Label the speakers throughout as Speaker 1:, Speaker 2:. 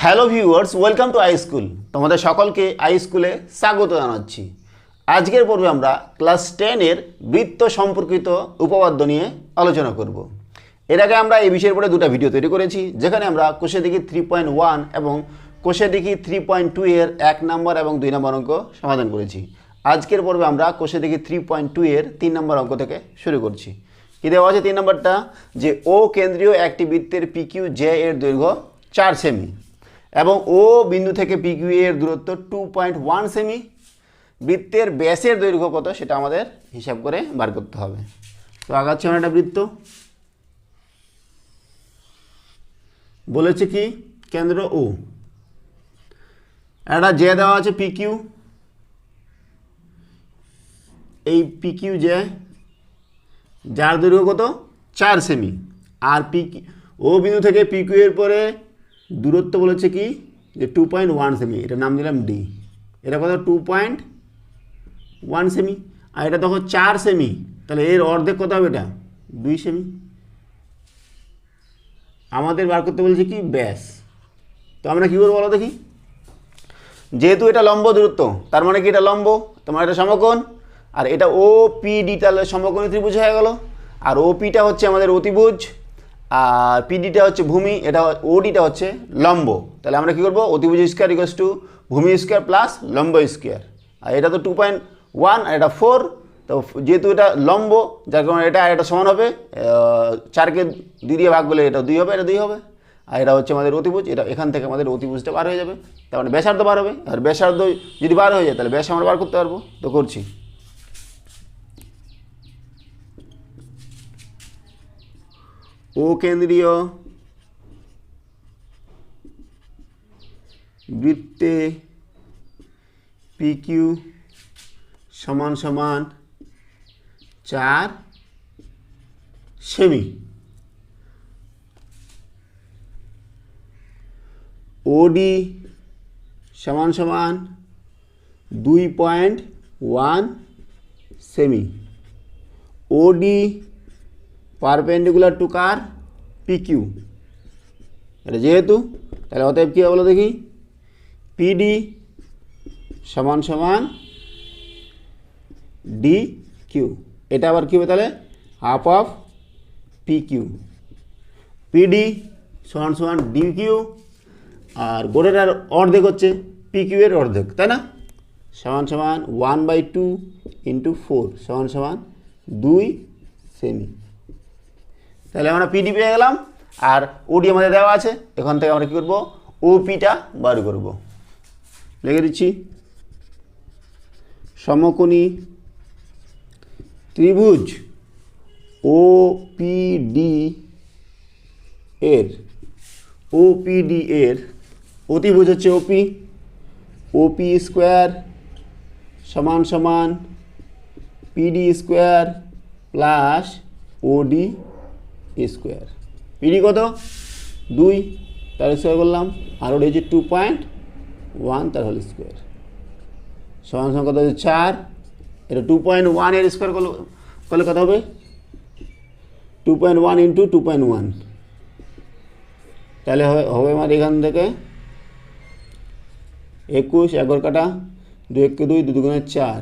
Speaker 1: Hello viewers, welcome to I school. তোমাদের সকলকে I স্কুলে স্বাগত জানাচ্ছি। আজকের পর্বে আমরা ক্লাস 10-এর বৃত্ত সম্পর্কিত উপপাদ্য নিয়ে আলোচনা করব। এর আগে আমরা এই বিষয়ের উপরে দুটো ভিডিও তৈরি করেছি, যেখানে আমরা কোষে দেখি 3.1 এবং কোষে দেখি 3.2 এর 1 নম্বর এবং 2 নম্বর অঙ্ক সমাধান করেছি। আজকের পর্বে আমরা কোষে দেখি 3.2 এর 3 নম্বর অঙ্ক থেকে শুরু করছি। কি দেওয়া আছে 3 নম্বরটা, যে ও কেন্দ্রীয় একটি বৃত্তের পিকিউ জে এর দৈর্ঘ্য 4 সেমি এবং ও বিন্দু থেকে পিকিউ এর দূরত্ব 2.1 সেমি। বৃত্তের ব্যাসের দৈর্ঘ্য কত সেটা আমাদের হিসাব করে বার করতে হবে। তো আগাচ্ছি আমরা একটা বৃত্ত, বলেছে কি কেন্দ্র ও, একটা জে দেওয়া আছে পিকিউ, এই পিকিউ জে যার দৈর্ঘ্য কত 4 সেমি, আর ও বিন্দু থেকে পিকিউ এর পরে দূরত্ব বলেছে কি যে 2.1 সেমি, এটা নাম দিলাম ডি। এটা কত 2.1 সেমি, আর এটা দেখো 4 সেমি, তাহলে এর অর্ধেক কত হবে, এটা 2 সেমি। আমাদের বার করতে বলছে কি ব্যাস। তো আমরা কী করবো বলো দেখি, যেহেতু এটা লম্ব দূরত্ব তার মানে কি এটা লম্ব, তোমার এটা সমকোণ, আর এটা ও পি ডি, তাহলে সমকোণী ত্রিভুজ হয়ে গেল। আর ও পিটা হচ্ছে আমাদের অতিভুজ, আর পিডিটা হচ্ছে ভূমি, এটা ওডিটা হচ্ছে লম্ব। তাহলে আমরা কী করবো, অতিভুজ স্কোয়ার ইকুয়ালস টু ভূমি স্কোয়ার প্লাস লম্ব স্কোয়ার। আর এটা তো 2.1 আর এটা 4, তো যেহেতু এটা লম্ব যার কারণে এটা এটা সমান হবে, 4কে 2 দিয়ে ভাগ করলে এটা 2 হবে, এটা 2 হবে। আর এটা হচ্ছে আমাদের অতিভুজ, এটা এখান থেকে আমাদের অতিভুজটা বার হয়ে যাবে, তার মানে ব্যাসার্ধ বার হবে। আর ব্যাসার্ধ যদি বার হয়ে যায় তাহলে ব্যাস আমরা বার করতে পারবো। তো করছি, ও কেন্দ্রীয় বৃত্তে পিকিউ সমান সমান 4 সেমি, ওডি সমান সমান 2.1 সেমি। ওডি পারপেন্ডিকুলার টু কার, পিকিউ, এটা যেহেতু, তাহলে অতএব কী হবে বলো দেখি, পিডি সমান সমান ডি কিউ। এটা আবার কী হবে তাহলে, হাফ অফ পিকিউ। পিডি সমান সমান ডি কিউ, আর গোড়েটার অর্ধেক হচ্ছে পিকিউ এর অর্ধেক, তাই না, সমান সমান 1/2 ইন্টু 4 সমান সমান 2 সেমি। তাহলে আমরা পিডি পেয়ে গেলাম, আর ওডি আমাদের দেওয়া আছে। এখান থেকে আমরা কী করবো, ওপিটা বার করব। লিখে দিচ্ছি, সমকোণী ত্রিভুজ ওপিডি এর অতিভুজ হচ্ছে ওপি, ওপি স্কোয়ার সমান সমান পিডি স্কোয়ার প্লাস ওডি স্কোয়ার। পিডি কত 2, তার স্কোয়ার করলাম, আর ওডি হচ্ছে 2.1 তার হোল স্কোয়ার সমান সমান কত হচ্ছে 4। এটা 2.1 এর স্কোয়ার করলে কত হবে, 2.1 ইন্টু 2.1, তাহলে হবে আমার এখান থেকে 21, 11 কাটা 2 1 2, 2 2 4,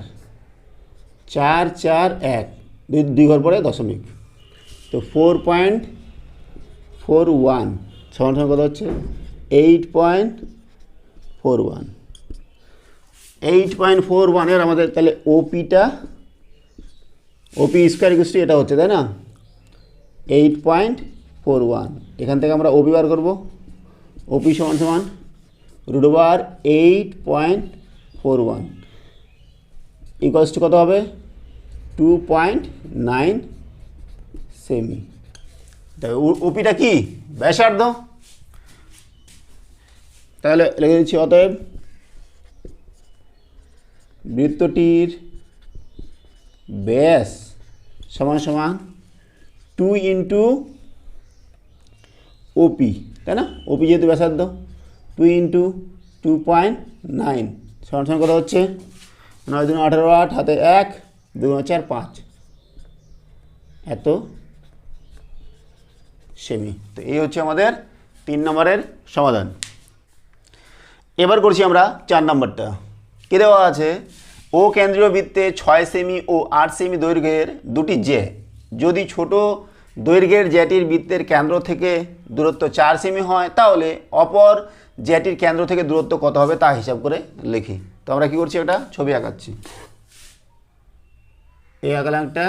Speaker 1: 4 4 1, 2 ঘর পরে দশমিক, তো 4.41 সমান সমান কত হচ্ছে 8.41। 8.41 এর আমাদের তাহলে ওপিটা, ওপি স্কোয়ার ইকুয়াল টু এটা হচ্ছে, তাই না, 8.41। এখান থেকে আমরা ওপি বার করবো, ওপি সমান সমান √8.41 ইকুয়ালস টু কত হবে 2.9 সেমি। ওপিটা কি ব্যাসার্ধ, তাহলে লিখে দিচ্ছি অতএব বৃত্তটির ব্যাস সমান সমান 2 ইন্টু ওপি, তাই না, ওপি যেহেতু ব্যাসার্ধ, 2 ইন্টু 2.9 সমান সমান কত হচ্ছে 9 2 18 8 হাতে 1 2 4 5 এত সেমি। তো এই হচ্ছে আমাদের 3 নম্বরের সমাধান। এবার করছি আমরা 4 নম্বরটা। কি দেওয়া আছে? ও কেন্দ্রীয় বৃত্তে 6 সেমি ও 8 সেমি দৈর্ঘ্যের দুটি জ্যা যদি ছোট দৈর্ঘ্যের জ্যাটির বৃত্তের কেন্দ্র থেকে দূরত্ব 4 সেমি হয় তাহলে অপর জ্যাটির কেন্দ্র থেকে দূরত্ব কত হবে তা হিসাব করে লিখি। তো আমরা কি করছি, একটা ছবি আঁকাচ্ছি। এই আঁকালাম একটা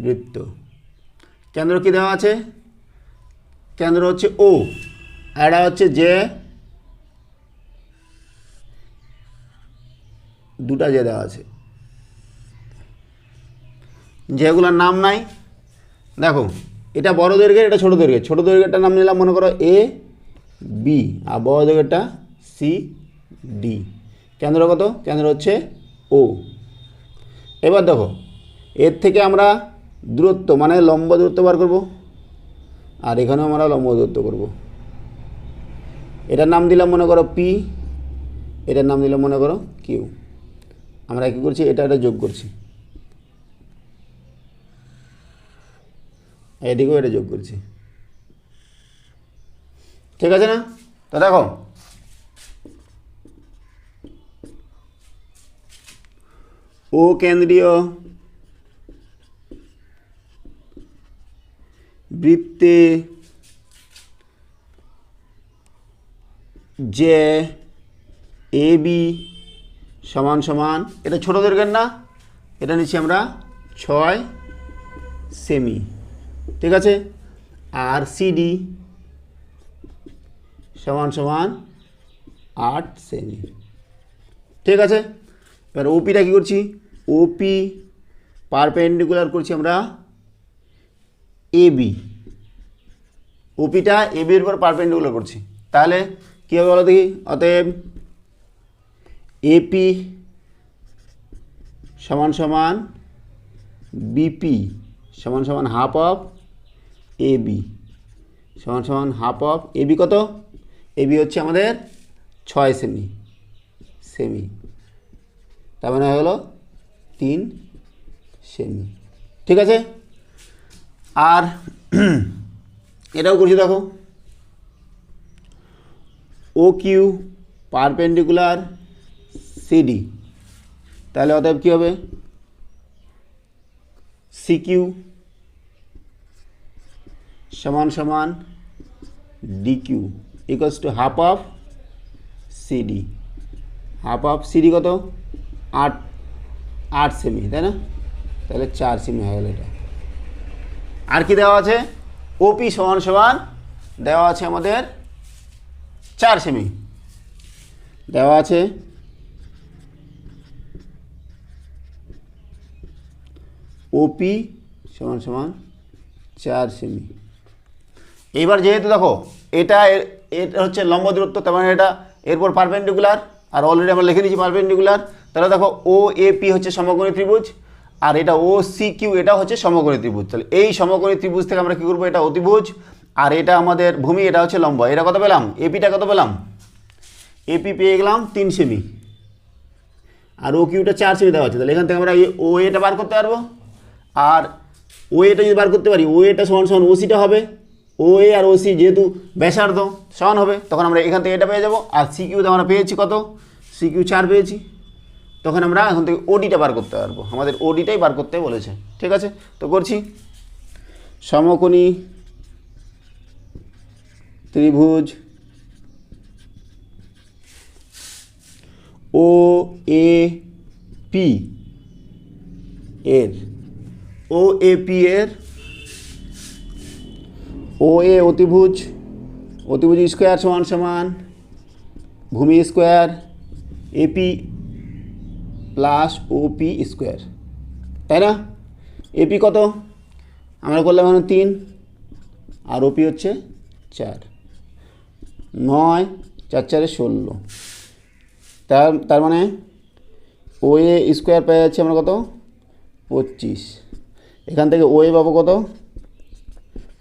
Speaker 1: বৃত্ত, কেন্দ্র কি দেওয়া আছে? কেন্দ্র হচ্ছে ও, আর এটা হচ্ছে যে, দুটা যে দেওয়া আছে, যেগুলোর নাম নাই। দেখো এটা বড় দৈর্ঘ্যের, এটা ছোট দৈর্ঘ্যের। ছোট দৈর্ঘ্যেরটার নাম নিলাম মনে করো এ বি, আর বড় দৈর্ঘ্যেরটা সি ডি। কেন্দ্র কত? কেন্দ্র হচ্ছে ও। এবার দেখো এর থেকে আমরা দূরত্ব মানে লম্ব দূরত্ব বার করব, আর এখানেও আমরা লম্ব দূরত্ব করব। এটার নাম দিলাম মনে করো পি, এটার নাম দিলাম মনে করো কিউ। আমরা কী করছি, এটা যোগ করছি, এদিকেও এটা যোগ করছি। ঠিক আছে না? তো দেখো ও কেন্দ্রীয় বৃত্তে যে এ বি সমান সমান, এটা ছোট দৈর্ঘ্যের না, এটা নিচ্ছি আমরা 6 সেমি। ঠিক আছে? আর সিডি সমান সমান 8 সেমি। ঠিক আছে? এবার ওপিটা কী করছি? ওপি পারপেন্ডিকুলার করছি আমরা এবি। ওপিটা এবির উপর পারপেন্ডিকুলার করছি, তাহলে কী হবে বলো দেখি? অতএব এপি সমান সমান বিপি সমান সমান হাফ অফ এবি সমান সমান হাফ অফ এবি। কত? এবি হচ্ছে আমাদের 6 সেমি সেমি, তার মানে হয়ে গেলো 3 সেমি। ঠিক আছে? আর এটাও করছি, দেখো ও কিউ পারপেন্ডিকুলার সিডি, তাহলে অতএব কী হবে? সি কিউ সমান সমান D Q equals to half of CD. Half of CD কত? 8 সেমি, তাই না? তাহলে 4 সেমি হয়ে গেল এটা। আর কি দেওয়া আছে? ওপি সমান সমান দেওয়া আছে আমাদের 4 সেমি দেওয়া আছে। ওপি সমান সমান 4 সেমি। এইবার যেহেতু দেখো এটা এটা হচ্ছে লম্ব দূরত্ব, তার মানে এটা এরপর পারপেন্ডিকুলার, আর অলরেডি আমরা লিখে নিয়েছি পারপেন্ডিকুলার। তাহলে দেখো ও এপি হচ্ছে সমকোণী ত্রিভুজ, আর এটা ও সি কিউ এটা হচ্ছে সমকোণী ত্রিভুজ। তাহলে এই সমকোণী ত্রিভুজ থেকে আমরা কী করবো? এটা অতিভুজ, আর এটা আমাদের ভূমি, এটা হচ্ছে লম্ব। এটা কত পেলাম? এপিটা কত পেলাম? এপি পেয়ে গেলাম 3 সেমি, আর ও কিউটা 4 সেমি দেওয়া আছে। তাহলে এখান থেকে আমরা ও এটা বার করতে পারবো, আর ও এটা যদি বার করতে পারি, ও এটা সমান সমান ওসিটা হবে। ও এ আর ওসি যেহেতু ব্যাসার্ধ সমান হবে, তখন আমরা এখান থেকে এটা পেয়ে যাবো। আর সি কিউতে আমরা পেয়েছি কত? সি কিউ 4 পেয়েছি, তখন আমরা এখন থেকে ওডিটা বার করতে পারবো। আমাদের ওডিটাই বার করতে বলেছে। ঠিক আছে? তো করছি। সমকোণী ত্রিভুজ ও এ পি এর ও এ পি এর ও এ অতিভুজ স্কোয়ার সমান সমান ভূমি square AP plus OP square, তাই না? এপি কত আমরা করলাম এখন 3, আর ওপি হচ্ছে 4। 9 4 4 16, তার মানে ও এ স্কোয়ার পেয়ে যাচ্ছে আমরা কত? 25। এখান থেকে ও এ পাবো কত?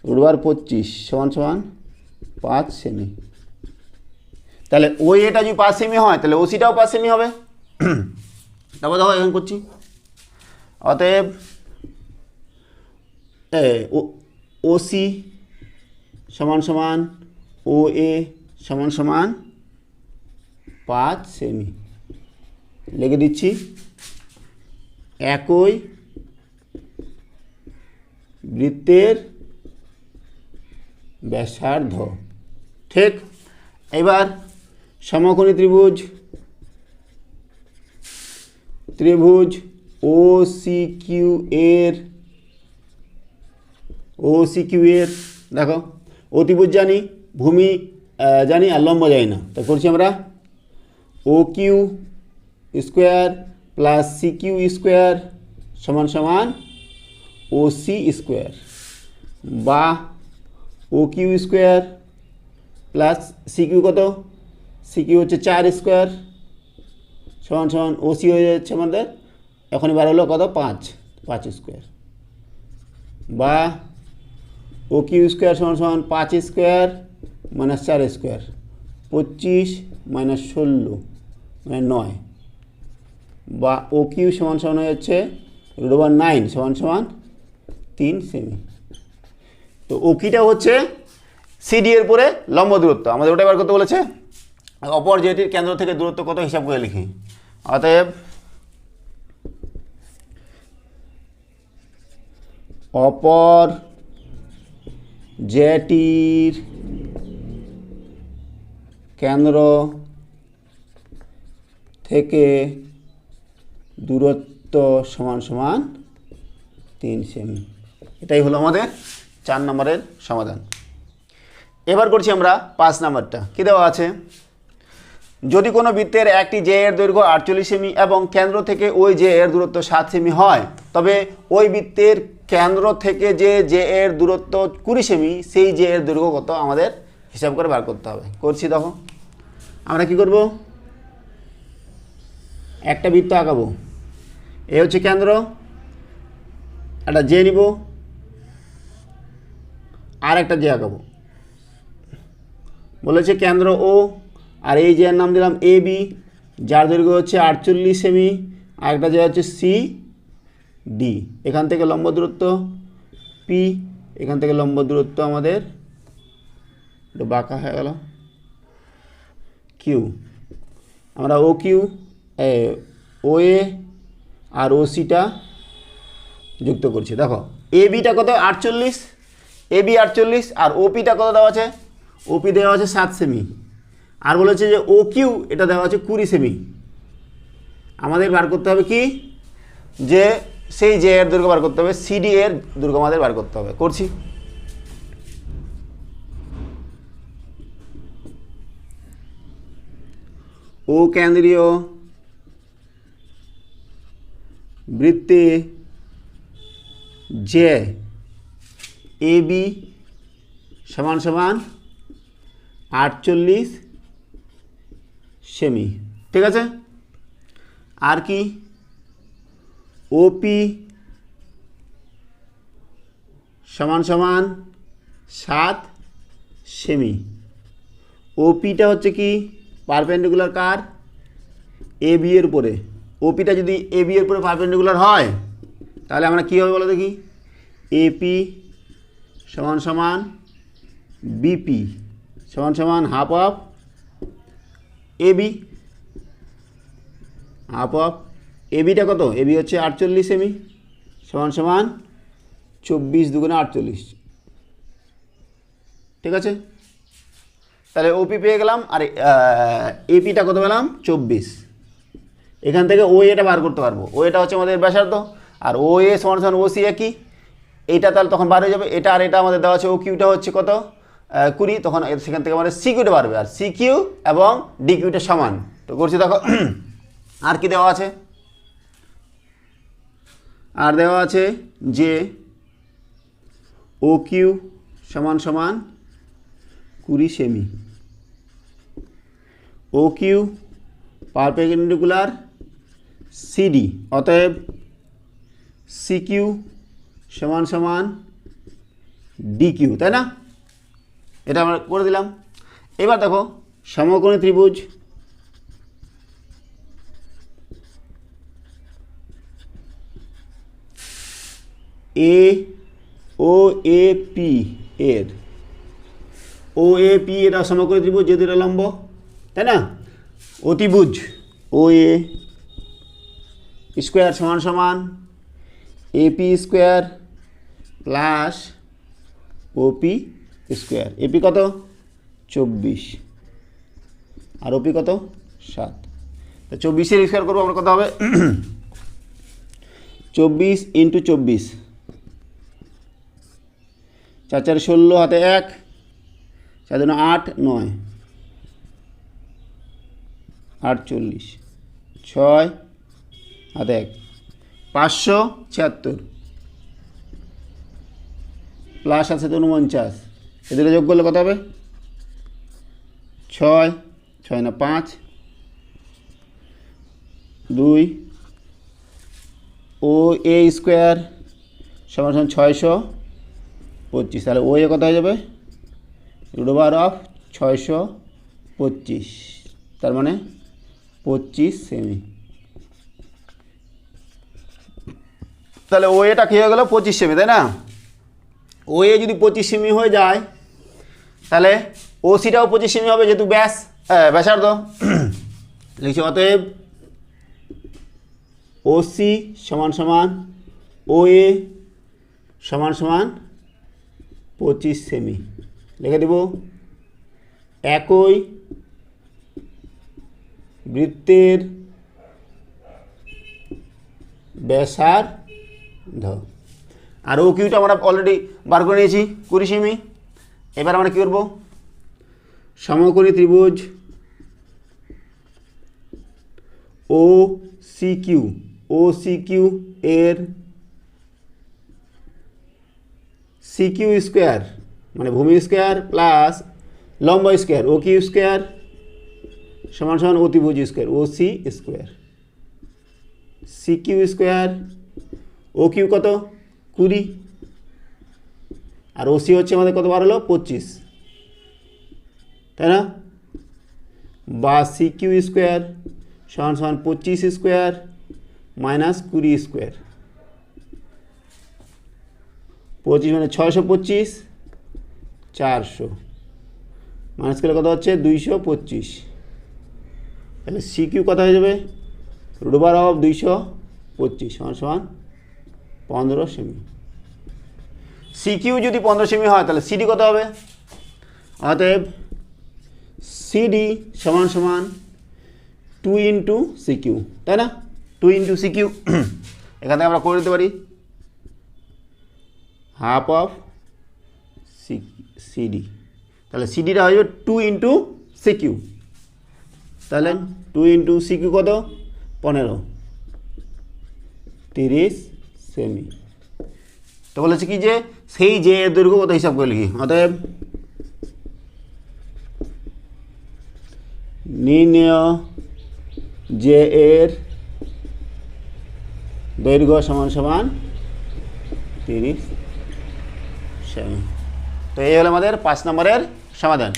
Speaker 1: √25 সমান সমান 5 সেমি। তাহলে ও এটা যদি 5 সেমি হয়, তাহলে ওসিটাও 5 সেমি হবে। তারপর দেখো এখন করছি। অতএব ওসি সমান সমান ও এ সমান সমান 5 সেমি লিখে দিচ্ছি। একই বৃত্তের ব্যাসার্ধ। ঠিক, এবার সমকোণী ত্রিভুজ OCQ এর দেখো, অতিভুজ জানি, ভূমি জানি, আর লম্ব জানি না। তো করছি আমরা OQ square plus CQ square সমান সমান OC স্কোয়ার, বা OQ স্কোয়ার প্লাস CQ কত, CQ হচ্ছে 4 স্কোয়ার সমান সমান OC হয়ে যাচ্ছে আমাদের, এখন এবার হলো কত, 5 স্কোয়ার, বা OQ স্কোয়ার সমান সমান 5 স্কোয়ার মাইনাস 4 স্কোয়ার, 25 মাইনাস 16 মানে 9, বা OQ সমান সমান হয়ে যাচ্ছে √9 সমান সমান 3 সেমি। তো OQটা হচ্ছে CD এর পরে লম্ব দূরত্ব, আমাদের ওটা বার করতে বলেছে। অপর যেটির কেন্দ্র থেকে দূরত্ব কত হিসাব করে লিখি। অতএব অপর যেটির কেন্দ্র থেকে দূরত্ব সমান সমান 3 সেমি। এটাই হলো আমাদের 4 নম্বরের সমাধান। এবার করছি আমরা 5 নম্বরটা। কী দেওয়া আছে, যদি কোনো বৃত্তের একটি জে এর দৈর্ঘ্য 48 সেমি এবং কেন্দ্র থেকে ওই জে এর দূরত্ব 7 সেমি হয়, তবে ওই বৃত্তের কেন্দ্র থেকে যে জে এর দূরত্ব 20 সেমি, সেই জে এর দৈর্ঘ্য কত আমাদের হিসাব করে বার করতে হবে। করছি, দেখো আমরা কি করব, একটা বৃত্ত আঁকাবো, এ হচ্ছে কেন্দ্র, একটা জে নিব, আর একটা জে আঁকাবো, বলেছে কেন্দ্র ও, আর এই যে নাম দিলাম AB, যার দৈর্ঘ্য হচ্ছে 48 সেমি, আর একটা যে হচ্ছে CD, এখান থেকে লম্ব দূরত্ব P, এখান থেকে লম্ব দূরত্ব আমাদের একটু বাঁকা হয়ে গেল Q। আমরা OQ OA আর OCটা যুক্ত করছি। দেখো ABটা কত, 48, AB 48, আর OPটা কত দেওয়া আছে, OP দেওয়া আছে 7 সেমি, আর বলেছে যে OQ এটা দেওয়া আছে 20 সেমি। আমাদের বার করতে হবে কি, যে সেই জে এর দৈর্ঘ্য বার করতে হবে, CD এর দৈর্ঘ্য আমাদের বার করতে হবে। করছি, ও কেন্দ্রীয় বৃত্তে জে AB সমান সমান 48 সেমি। ঠিক আছে, আর কি, OP সমান সমান 7 সেমি। OPটা হচ্ছে কি, পারপেন্ডিকুলার কার, AB এর উপরে। OPটা যদি AB এর উপরে পারপেন্ডিকুলার হয়, তাহলে আমরা কী হবে বলো দেখি, AP সমান সমান BP সমান সমান half of AB, half of ABটা কত, AB হচ্ছে 48 সেমি সমান সমান 24 দুগুণে 48। ঠিক আছে, তাহলে OP পেয়ে গেলাম, আর APটা কত পেলাম, 24। এখান থেকে OA-টা বার করতে পারবো, OA-টা হচ্ছে আমাদের ব্যাসার্ধ, আর OA সমান সমান OC একই, এইটা তাহলে তখন বার হয়ে যাবে। এটা আর এটা আমাদের দেওয়া আছে, OQ-টা হচ্ছে কত 20, তখন সেখান থেকে আমাদের CQ-টা বাড়বে, আর CQ এবং DQ-টা সমান। তো করছি, দেখো আর কি দেওয়া আছে, আর দেওয়া আছে যে OQ সমান সমান 20 সেমি, OQ পারপেন্ডিকুলার CD, অতএব CQ সমান সমান DQ, তাই না? এটা আমরা করে দিলাম। এবার দেখো সমকোণী ত্রিভুজ OAP এর OAP এটা সমকোণী ত্রিভুজ, যেহেতু এটা লম্ব, তাই না? অতিভুজ ও এ স্কোয়ার সমান সমান AP square plus OP square. AP কত 24 আর ওপি কত 7। তো 24-এর স্কোয়ার করবো আমরা, কত হবে 24 × 24, 4 4 16, হাতে 1, 4 2 8 9, 48, 6 হাতে 1, 576 প্লাস আছে 49, এদের যোগ করলে কত হবে 6 6 না 5 2 ও এ স্কোয়ার সমান সমান 625। তাহলে ও এ কত হয়ে যাবে √625, তার মানে 25 সেমি। তাহলে ও এটা কী হয়ে গেল 25 সেমি, তাই না? ও এ যদি 25 সেমি হয়ে যায় তাহলে ও সিটাও 25 সেমি হবে, যেহেতু ব্যাসার্ধ। লিখছি অতএব ও সি সমান সমান ও এ সমান সমান 25 সেমি। লিখে দেব একই বৃত্তের ব্যাসার্ধ। আর ও কিউটা আমরা অলরেডি বার করে নিয়েছি 20 সেমি। এবার আমরা কী করবো, সমকোণী ত্রিভুজ ও সি কিউ এর সি কিউ স্কোয়ার মানে ভূমি স্কোয়ার প্লাস লম্ব স্কোয়ার ও কিউ স্কোয়ার সমান সমান অতিভুজ square O C square. C Q square, O Q কত 20 আর ও সি হচ্ছে আমাদের কত বার হলো 25, তাই না? বা সি কিউ স্কোয়ার সমান সমান 25 স্কোয়ার মাইনাস 20 স্কোয়ার। 25 মানে 625, 400 মাইনাস করলে কত হচ্ছে 225। তাহলে সি কিউ কত হয়ে যাবে √225 সমান সমান 15 সেমি। সি কিউ যদি 15 সেমি হয় তাহলে সিডি কত হবে? অতএব সিডি সমান সমান 2 × সি কিউ, তাই না? 2 × সি কিউ এখান থেকে আমরা করে দিতে পারি হাফ অফ সিডি। তাহলে সিডিটা হয়ে যাবে 2 × সি কিউ। তাহলে 2 × সি কিউ কত 15, 30 সেমি। তো বলেছে কি যে সেই যে এর দৈর্ঘ্য কত হিসাব করে লিখি। অতএব নির্ণেয় যে এর দৈর্ঘ্য সমান সমান 30 সেমি। তো এই হলো আমাদের 5 নম্বরের সমাধান।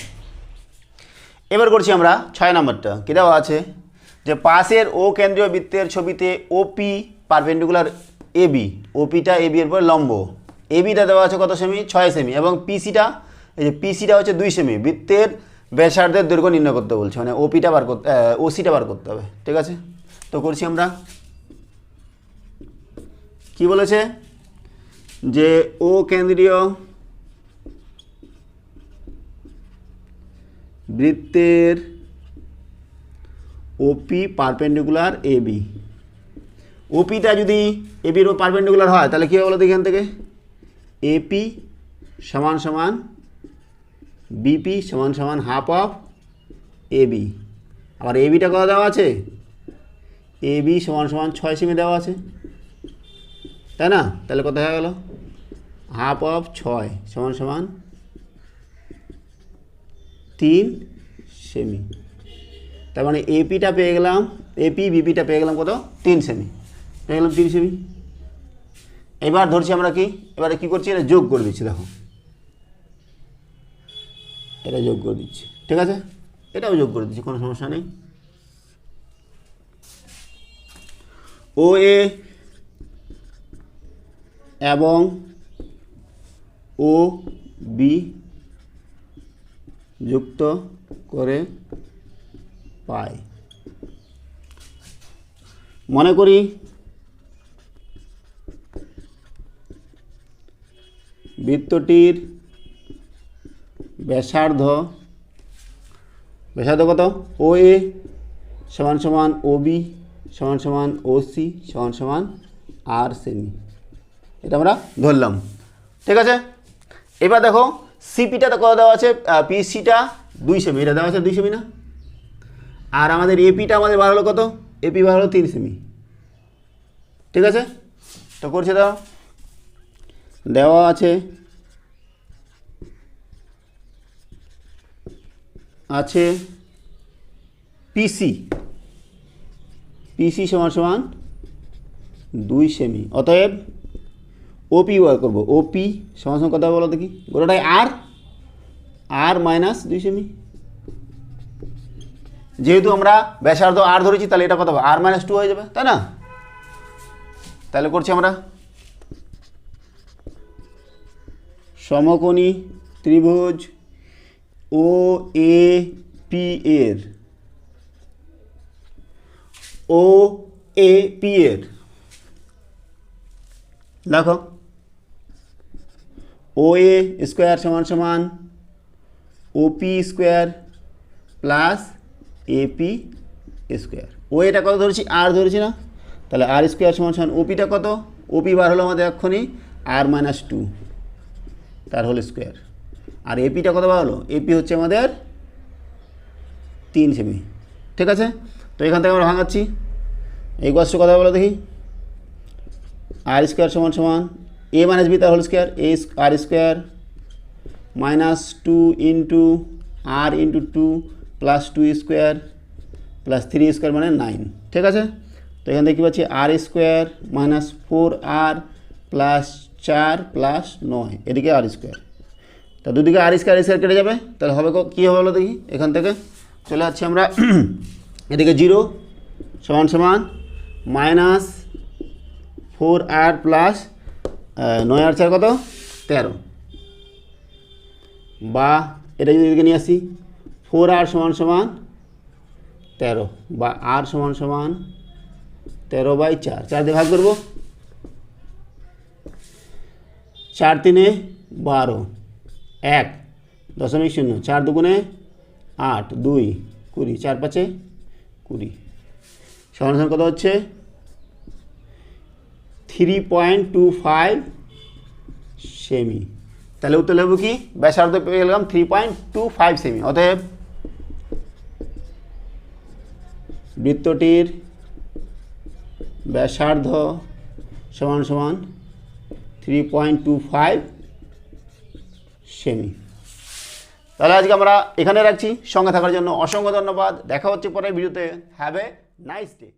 Speaker 1: এবার করছি আমরা 6 নম্বরটা। কী দেওয়া আছে যে পাশের ও কেন্দ্রীয় বৃত্তের ছবিতে ওপি পারপেন্ডিকুলার এবি, ওপিটা এবি এর পর লম্ব, এবিটা দেওয়া আছে কত সেমি 6 সেমি এবং পিসিটা এই যে পিসিটা হচ্ছে 2 সেমি। বৃত্তের ব্যাসার্ধের দৈর্ঘ্য নির্ণয় করতে বলছে, মানে ওপিটা বার করতে ওসিটা বার করতে হবে। ঠিক আছে, তো করছি আমরা। কি বলেছে যে ও কেন্দ্রীয় বৃত্তের ওপি পারপেন্ডিকুলার এবি, ওপিটা যদি এবির পারপেন্ডিকুলার হয় তাহলে কী হবে বলো এখান থেকে এপি সমান সমান বিপি সমান সমান হাফ অফ এবি। আবার এবিটা কত দেওয়া আছে, এবি সমান সমান 6 সেমি দেওয়া আছে, তাই না? তাহলে কত হয়ে গেল হাফ অফ 6 সমান সমান 3 সেমি। তার মানে এপিটা পেয়ে গেলাম, এপি বিপিটা পেয়ে গেলাম কত 3 সেমি, পেয়ে গেলাম 3 সেমি। এবার ধরছি আমরা কি, এবারে কি করছি, এটা যোগ করে দিচ্ছি। দেখো এটা যোগ করে দিচ্ছি, ঠিক আছে? এটাও যোগ করে দিচ্ছি, কোনো সমস্যা নেই। ও এ এবং ও বি যুক্ত করে পাই। মনে করি বৃত্তটির ব্যাসার্ধ কত? ও এ সমান সমান ও বি সমান সমান ও সি সমান সমান আর সেমি, এটা আমরা ধরলাম। ঠিক আছে, এবার দেখো সিপিটা কত দেওয়া আছে, পিসিটা 2 সেমি, এটা দেওয়া আছে 2 সেমি না, আর আমাদের এপিটা আমাদের বার হলো কত, এপি বার হলো 3 সেমি। ঠিক আছে, তো করছে দাও, দেওয়া আছে পিসি সমান সমান 2 সেমি, অতএব ওপি বার করবো, ওপি সমান সমান কত বলো দেখি, গোটাটাই আর মাইনাস 2 সেমি। যেহেতু আমরা ব্যাসার্ধ আর ধরেছি তাহলে এটা কত হবে, আর মাইনাস 2 হয়ে যাবে, তাই না? তাহলে করছি আমরা সমকোণী ত্রিভুজ ও এ পি এর দেখো ও এ স্কোয়ার সমান সমান OP square plus AP square. ও এটা কত ধরেছি, আর ধরেছি না, তাহলে আর স্কোয়ার সমান সমান ওপিটা কত, ওপি বার হলো আমাদের এক্ষুনি আর মাইনাস 2 তার হোল স্কোয়ার, আর এপিটা কত বার হলো, এপি হচ্ছে আমাদের 3 সেমি। ঠিক আছে, তো এখান থেকে আমরা ভাঙাচ্ছি, এই গছটা কথা বলো দেখি, আর স্কোয়ার সমান সমান এ মাইনাস বি তার whole square, R square minus 2 into R into 2 plus 2 square plus 3 square মানে 9। ঠিক আছে, তো এখান থেকে কী পাচ্ছি, R square minus 4r plus 4 plus 9, এদিকে আর স্কোয়ার, তা দুদিকে আর স্কোয়ার কেটে যাবে, তাহলে হবে কী হবে বলো দেখি, এখান থেকে চলে যাচ্ছি আমরা এদিকে 0 সমান সমান মাইনাস 4r প্লাস 9 আর 4 কত 13, বা এটা যদি এদিকে নিয়ে আসি 4r সমান সমান 13 বা r সমান সমান 13/4, 4 দিয়ে ভাগ করবো, 4 3 12, 1 .0, 4 2 8, 2 20, 4 5 20 সমান সমান কত হচ্ছে 3.25 সেমি। তাহলে উত্তর লিখব কি, ব্যাসার্ধ পেয়ে গেলাম 3.25 সেমি, অতএব বৃত্তটির ব্যাসার্ধ সমান সমান 3.25 সেমি। তাহলে আজকে আমরা এখানে রাখছি, সঙ্গে থাকার জন্য অসংখ্য ধন্যবাদ, দেখা হচ্ছে পরের ভিডিওতে। Have a nice day.